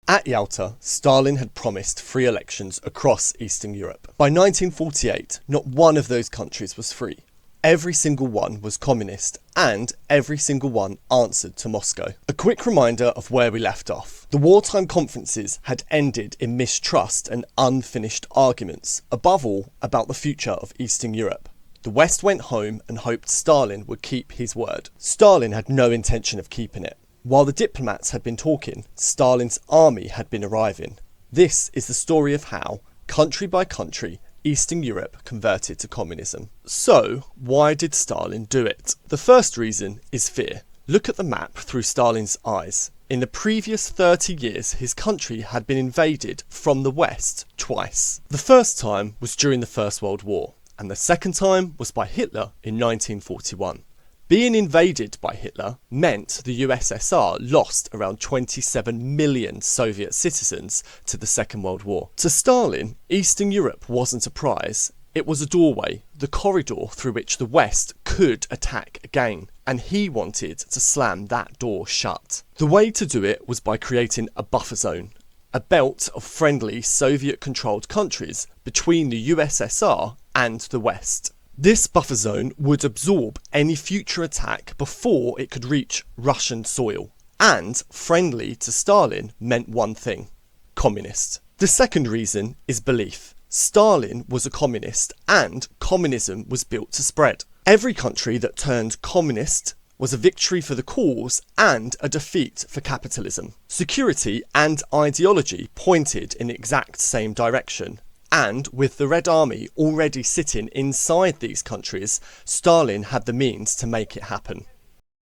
At Yalta, Stalin had promised free elections across Eastern Europe. By 1948, not one of those countries was free. Every single one was communist, and every single one answered to Moscow. A quick reminder of where we left off. The wartime conferences had ended in mistrust and unfinished arguments, above all about the future of Eastern Europe. The West went home and hoped Stalin would keep his word. Stalin had no intention of keeping it. While the diplomats had been talking, Stalin's army had been arriving. This is the story of how, country by country, Eastern Europe converted to communism. So, why did Stalin do it? The first reason is fear. Look at the map through Stalin's eyes. In the previous 30 years, his country had been invaded from the West twice. The first time was during the First World War, and the second time was by Hitler in 1941. Being invaded by Hitler meant the USSR lost around 27 million Soviet citizens to the Second World War. To Stalin, Eastern Europe wasn't a prize, it was a doorway, the corridor through which the West could attack again, and he wanted to slam that door shut. The way to do it was by creating a buffer zone, a belt of friendly Soviet-controlled countries between the USSR and the West. This buffer zone would absorb any future attack before it could reach Russian soil. And friendly to Stalin meant one thing: communist. The second reason is belief. Stalin was a communist and communism was built to spread. Every country that turned communist was a victory for the cause and a defeat for capitalism. Security and ideology pointed in the exact same direction. And with the Red Army already sitting inside these countries, Stalin had the means to make it happen.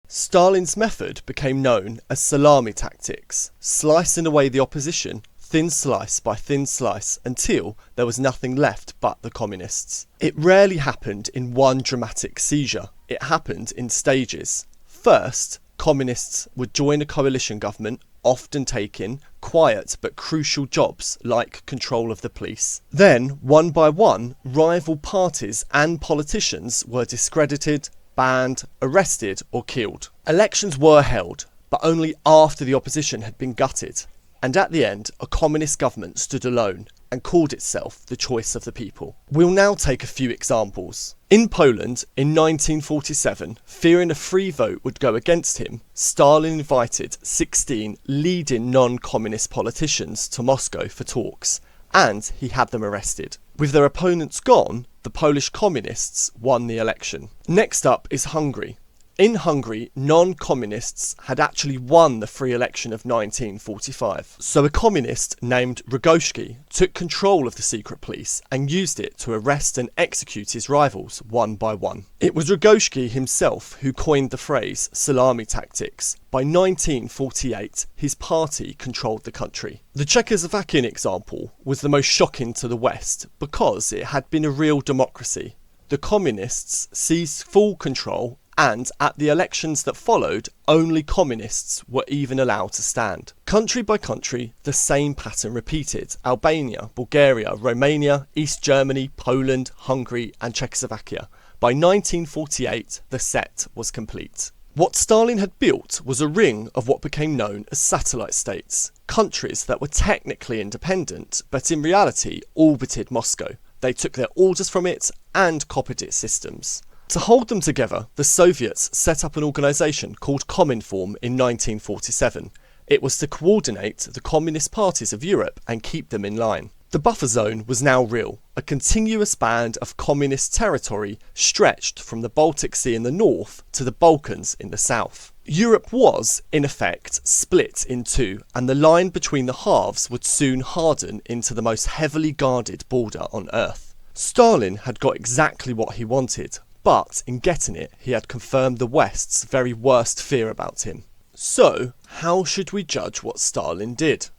Stalin's method became known as Salami Tactics, slicing away the opposition, thin slice by thin slice, until there was nothing left but the communists. It rarely happened in one dramatic seizure, it happened in stages. First, communists would join a coalition government, often taking quiet but crucial jobs like control of the police. Then, one by one, rival parties and politicians were discredited, banned, arrested or killed. Elections were held, but only after the opposition had been gutted. And at the end, a communist government stood alone and called itself the choice of the people. We'll now take a few examples. In Poland, in 1947, fearing a free vote would go against him, Stalin invited 16 leading non-communist politicians to Moscow for talks, and he had them arrested. With their opponents gone, the Polish communists won the election. Next up is Hungary. In Hungary, non-communists had actually won the free election of 1945. So a communist named Rogowski took control of the secret police and used it to arrest and execute his rivals one by one. It was Rogowski himself who coined the phrase Salami Tactics. By 1948, his party controlled the country. The Czechoslovakian example was the most shocking to the West because it had been a real democracy. The communists seized full control, and at the elections that followed, only communists were even allowed to stand. Country by country, the same pattern repeated. Albania, Bulgaria, Romania, East Germany, Poland, Hungary and Czechoslovakia. By 1948, the set was complete. What Stalin had built was a ring of what became known as satellite states. Countries that were technically independent, but in reality orbited Moscow. They took their orders from it and copied its systems. To hold them together, the Soviets set up an organisation called Cominform in 1947. It was to coordinate the communist parties of Europe and keep them in line. The buffer zone was now real, a continuous band of communist territory stretched from the Baltic Sea in the north to the Balkans in the south. Europe was, in effect, split in two, and the line between the halves would soon harden into the most heavily guarded border on Earth. Stalin had got exactly what he wanted. But in getting it, he had confirmed the West's very worst fear about him. So, how should we judge what Stalin did?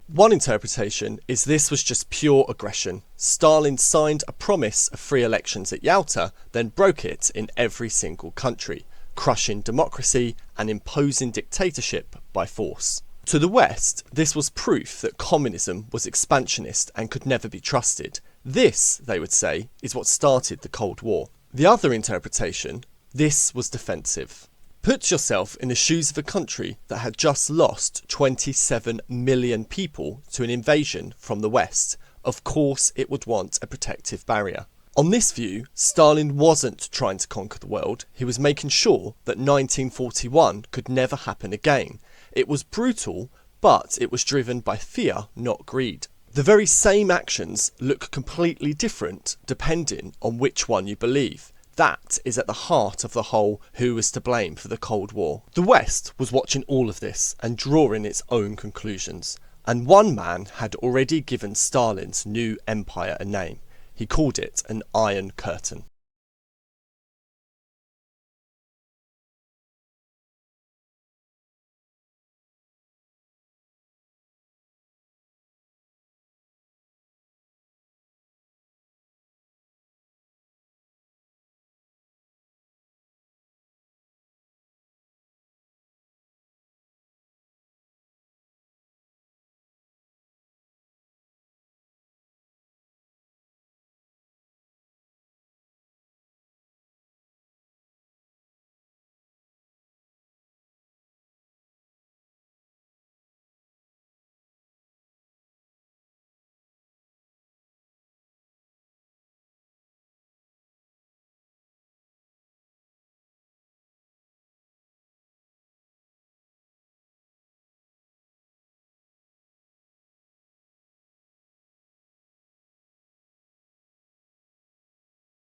One interpretation is this was just pure aggression. Stalin signed a promise of free elections at Yalta, then broke it in every single country, crushing democracy and imposing dictatorship by force. To the West, this was proof that communism was expansionist and could never be trusted. This, they would say, is what started the Cold War. The other interpretation, this was defensive. Put yourself in the shoes of a country that had just lost 27 million people to an invasion from the West. Of course it would want a protective barrier. On this view, Stalin wasn't trying to conquer the world, he was making sure that 1941 could never happen again. It was brutal, but it was driven by fear, not greed. The very same actions look completely different depending on which one you believe. That is at the heart of the whole who was to blame for the Cold War. The West was watching all of this and drawing its own conclusions. And one man had already given Stalin's new empire a name. He called it an Iron Curtain.